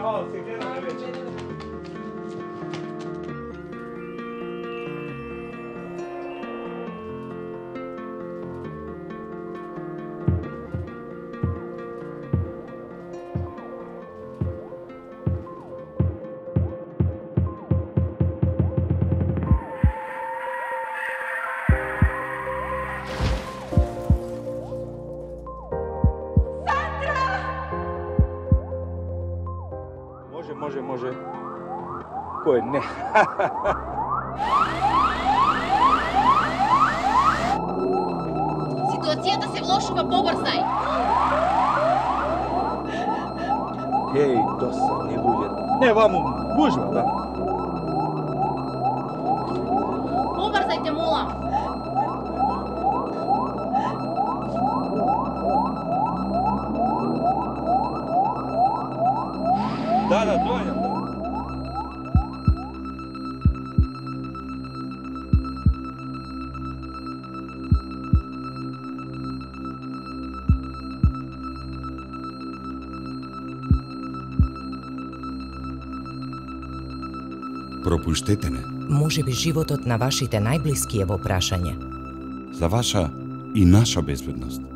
malo se krenuli već. Može. Ko je ne? Ситуацията се влошува, побързай! Ej, dosadni ljudje. Ne, vamo, gužva, da. Побързайте, моля! Da, dođem. Пропуштете не. Може би животот на вашите најблиски е во прашање. За ваша и наша безбедност.